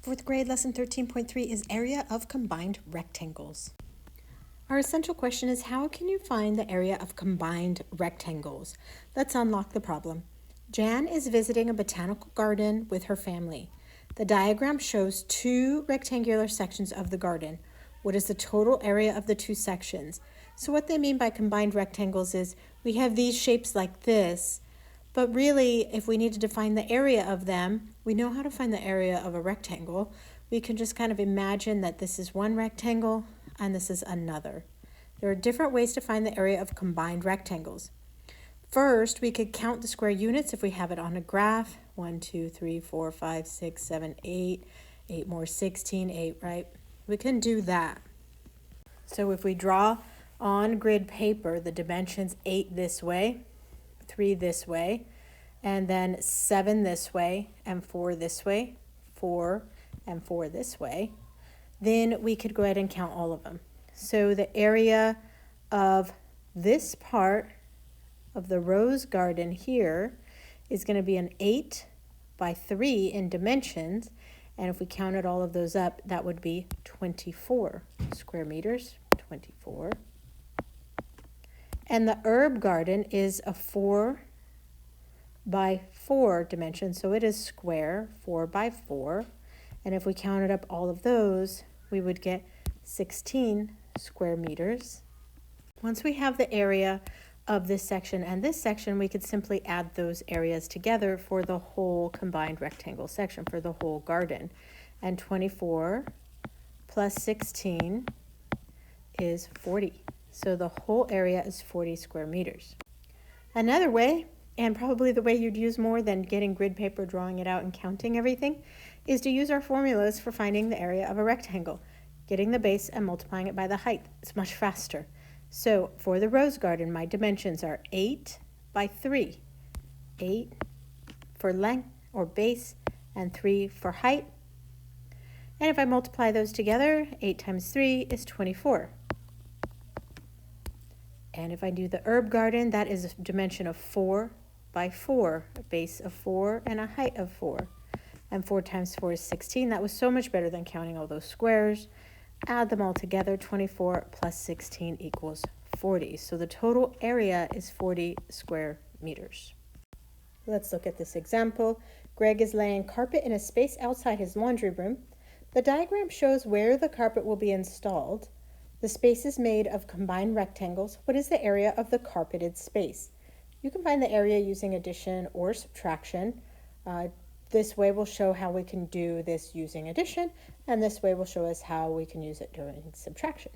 Fourth grade lesson 13.3 is area of combined rectangles. Our essential question is, how can you find the area of combined rectangles? Let's unlock the problem. Jan is visiting a botanical garden with her family. The diagram shows two rectangular sections of the garden. What is the total area of the two sections? So what they mean by combined rectangles is we have these shapes like this, but really if we need to define the area of them, we know how to find the area of a rectangle. We can just kind of imagine that this is one rectangle and this is another. There are different ways to find the area of combined rectangles. First, we could count the square units if we have it on a graph. 1, 2, 3, 4, 5, 6, 7, 8. 8 more, 16, 8, right? We can do that. So if we draw on grid paper the dimensions 8 this way, 3 this way, and then 7 this way, and 4 this way, 4 and 4 this way, then we could go ahead and count all of them. So the area of this part of the rose garden here is going to be an 8 by 3 in dimensions, and if we counted all of those up, that would be 24 square meters, 24. And the herb garden is a 4 by 4 dimension, so it is square, 4 by 4. And if we counted up all of those, we would get 16 square meters. Once we have the area of this section and this section, we could simply add those areas together for the whole combined rectangle section, for the whole garden. And 24 plus 16 is 40. So the whole area is 40 square meters. Another way, and probably the way you'd use more than getting grid paper, drawing it out, and counting everything, is to use our formulas for finding the area of a rectangle, getting the base and multiplying it by the height. It's much faster. So for the rose garden, my dimensions are 8 by 3. 8 for length or base and 3 for height. And if I multiply those together, 8 times 3 is 24. And if I do the herb garden, that is a dimension of 4 by 4, a base of 4 and a height of 4. And 4 times 4 is 16. That was so much better than counting all those squares. Add them all together, 24 plus 16 equals 40. So the total area is 40 square meters. Let's look at this example. Greg is laying carpet in a space outside his laundry room. The diagram shows where the carpet will be installed. The space is made of combined rectangles. What is the area of the carpeted space? You can find the area using addition or subtraction. This way will show how we can do this using addition, and this way will show us how we can use it during subtraction.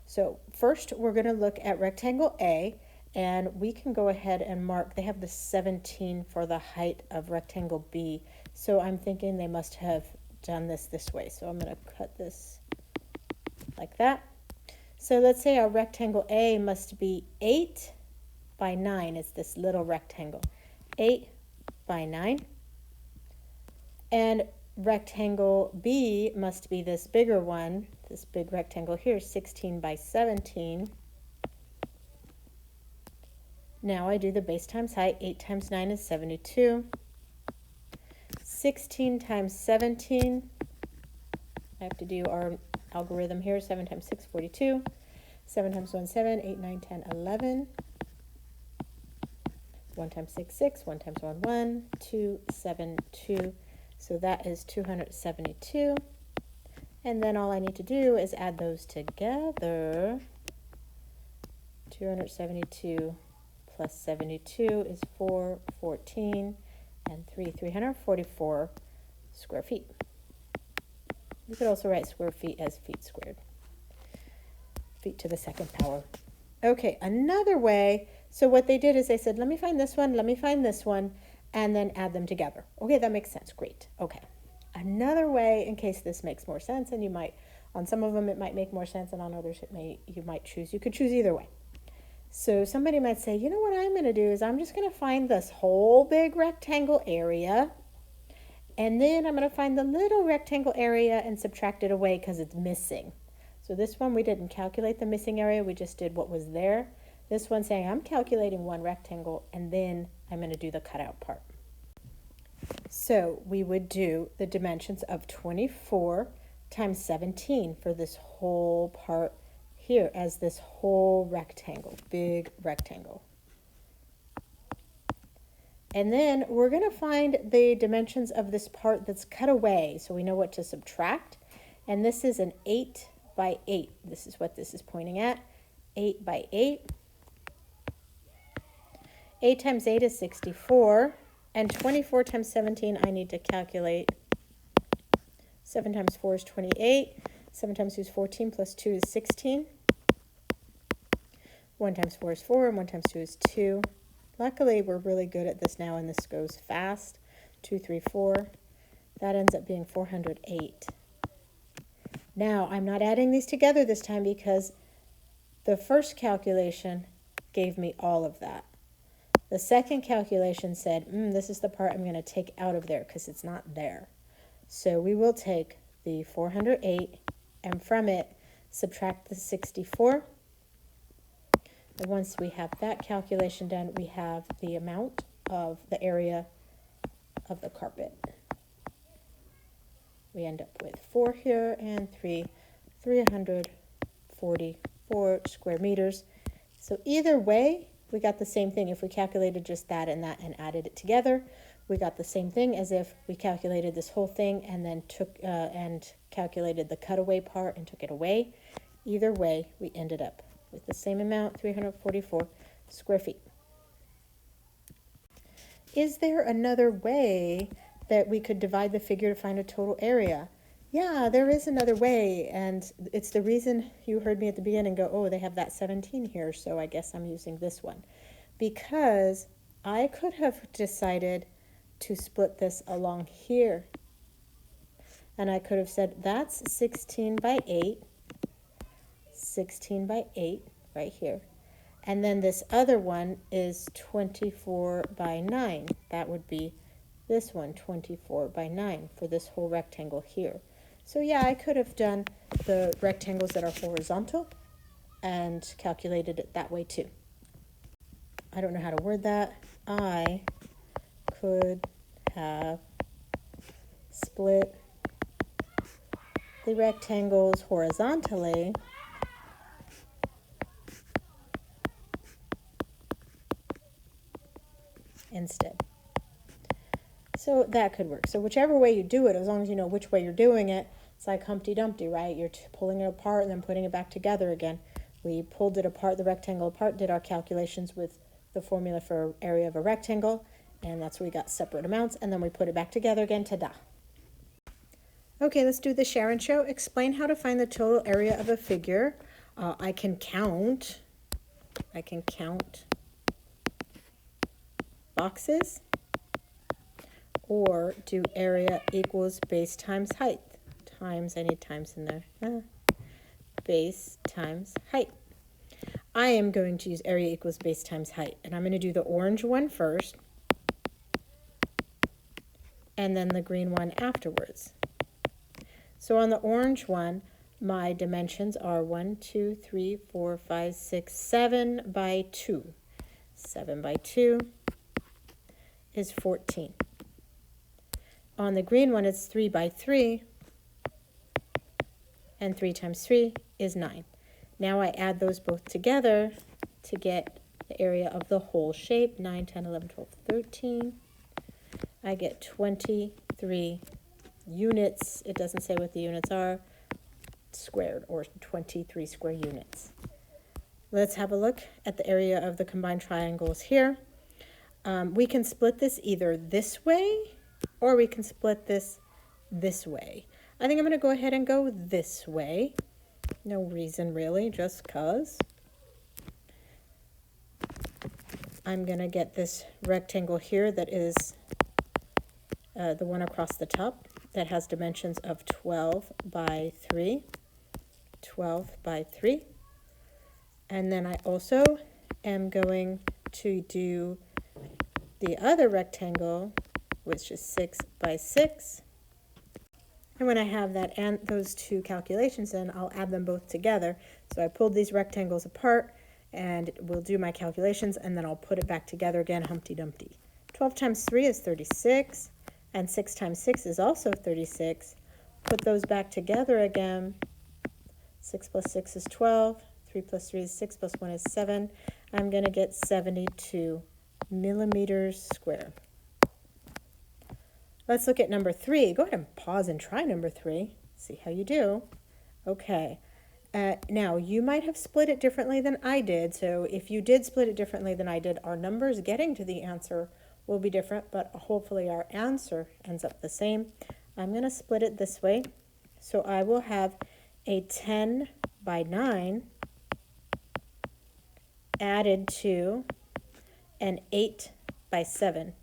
So first we're going to look at rectangle A, and we can go ahead and mark, they have the 17 for the height of rectangle B, so I'm thinking they must have done this way. So I'm going to cut this like that. So let's say our rectangle A must be 8 by 9. It's this little rectangle. 8 by 9. And rectangle B must be this bigger one, this big rectangle here, 16 by 17. Now I do the base times height. 8 times 9 is 72. 16 times 17, I have to do our algorithm here. 7 times 6, 42. 7 times 1, 7. 8, 9, 10, 11. 1 times 6, 6. 1 times 1, 1. 2, 7, 2. So that is 272. And then all I need to do is add those together. 272 plus 72 is 414, and 344 square feet. You could also write square feet as feet squared. Feet to the second power. Okay, another way, so what they did is they said, let me find this one, let me find this one, and then add them together. Okay, that makes sense. Great. Okay. Another way, in case this makes more sense, and you might, on some of them it might make more sense, and on others you could choose either way. So somebody might say, you know what I'm going to do is I'm just going to find this whole big rectangle area, and then I'm going to find the little rectangle area and subtract it away because it's missing. So this one we didn't calculate the missing area, we just did what was there. This one saying I'm calculating one rectangle and then I'm going to do the cutout part. So we would do the dimensions of 24 times 17 for this whole part here as this whole rectangle, big rectangle. And then we're going to find the dimensions of this part that's cut away so we know what to subtract. And this is an 8 by 8. This is what this is pointing at. 8 by 8. 8 times 8 is 64. And 24 times 17 I need to calculate. 7 times 4 is 28. 7 times 2 is 14 plus 2 is 16. 1 times 4 is 4 and 1 times 2 is 2. Luckily, we're really good at this now, and this goes fast. 2, 3, 4. That ends up being 408. Now, I'm not adding these together this time because the first calculation gave me all of that. The second calculation said, this is the part I'm going to take out of there because it's not there. So we will take the 408 and from it subtract the 64. And once we have that calculation done, we have the amount of the area of the carpet. We end up with 4 here and 344 square meters. So either way, we got the same thing. If we calculated just that and added it together, we got the same thing as if we calculated this whole thing and then took and calculated the cutaway part and took it away. Either way, we ended up with the same amount, 344 square feet. Is there another way that we could divide the figure to find a total area? Yeah, there is another way, and it's the reason you heard me at the beginning go, oh, they have that 17 here, so I guess I'm using this one. Because I could have decided to split this along here. And I could have said, that's 16 by 8. 16 by 8 right here. And then this other one is 24 by 9. That would be this one, 24 by 9 for this whole rectangle here. So yeah, I could have done the rectangles that are horizontal and calculated it that way too. I don't know how to word that. I could have split the rectangles horizontally instead. So that could work. So whichever way you do it, as long as you know which way you're doing it, it's like Humpty Dumpty, right? You're pulling it apart and then putting it back together again. We pulled it apart, the rectangle apart, did our calculations with the formula for area of a rectangle, and that's where we got separate amounts, and then we put it back together again, ta-da. Okay, let's do the Sharon Show. Explain how to find the total area of a figure. I can count boxes, or do area equals base times height. Times, I need times in there. Base times height. I am going to use area equals base times height, and I'm going to do the orange one first, and then the green one afterwards. So on the orange one, my dimensions are 1, 2, 3, 4, 5, 6, 7 by 2. 7 by 2 is 14. On the green one, it's 3 by 3, and 3 times 3 is 9. Now I add those both together to get the area of the whole shape, 9, 10, 11, 12, 13. I get 23 units. It doesn't say what the units are, squared, or 23 square units. Let's have a look at the area of the combined triangles here. We can split this either this way, or we can split this way. I think I'm going to go ahead and go this way. No reason really, just 'cause. I'm going to get this rectangle here that is the one across the top that has dimensions of 12 by 3. 12 by 3. And then I also am going to do the other rectangle, which is 6 by 6. And when I have that and those two calculations in, I'll add them both together. So I pulled these rectangles apart and we'll do my calculations, and then I'll put it back together again, Humpty Dumpty. 12 times 3 is 36. and 6 times 6 is also 36. Put those back together again. 6 plus 6 is 12. 3 plus 3 is 6 plus 1 is 7. I'm going to get 72 millimeters square. Let's look at number 3. Go ahead and pause and try number 3. See how you do. Okay. Now, you might have split it differently than I did. So if you did split it differently than I did, our numbers getting to the answer will be different, but hopefully our answer ends up the same. I'm going to split it this way. So I will have a 10 by 9 added to an 8 by 7.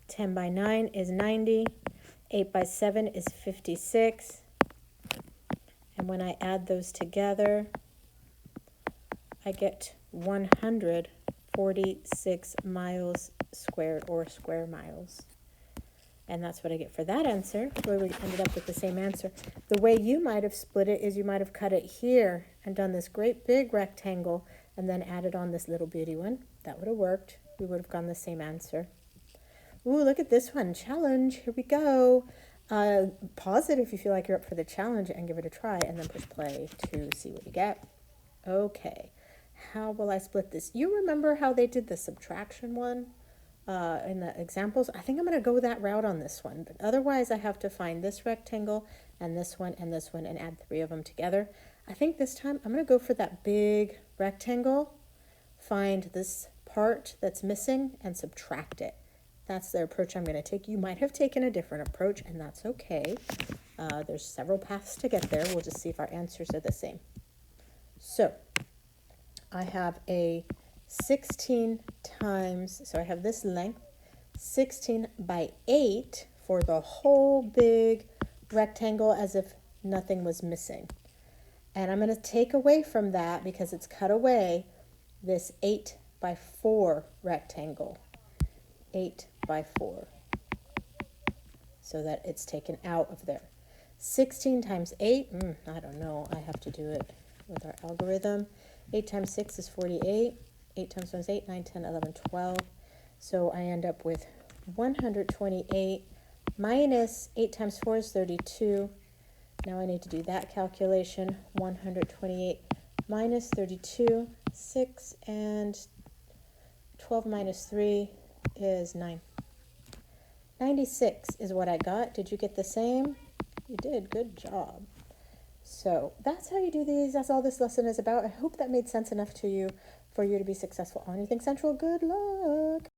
10 by 9 is 90. 8 by 7 is 56. And when I add those together, I get 146 miles squared, or square miles. And that's what I get for that answer, where we ended up with the same answer. The way you might have split it is you might have cut it here and done this great big rectangle and then added on this little bitty one. That would have worked. We would have gotten the same answer. Ooh, look at this one. Challenge. Here we go. Pause it if you feel like you're up for the challenge and give it a try, and then push play to see what you get. Okay. How will I split this? You remember how they did the subtraction one in the examples? I think I'm going to go that route on this one. But otherwise, I have to find this rectangle and this one and add 3 of them together. I think this time I'm going to go for that big rectangle, find this part that's missing, and subtract it. That's the approach I'm going to take. You might have taken a different approach, and that's okay. There's several paths to get there. We'll just see if our answers are the same. So I have a 16 times, so I have this length, 16 by 8 for the whole big rectangle as if nothing was missing. And I'm going to take away from that, because it's cut away, this 8 by 4 rectangle. 8 by 4, so that it's taken out of there. 16 times 8, I don't know, I have to do it with our algorithm. 8 times 6 is 48, 8 times 1 is 8, 9, 10, 11, 12. So I end up with 128 minus 8 times 4 is 32. Now I need to do that calculation. 128 minus 32, 6, and 12 minus 3 is 9. 96 is what I got. Did you get the same? You did. Good job. So that's how you do these. That's all this lesson is about. I hope that made sense enough to you for you to be successful on Anything Central. Good luck.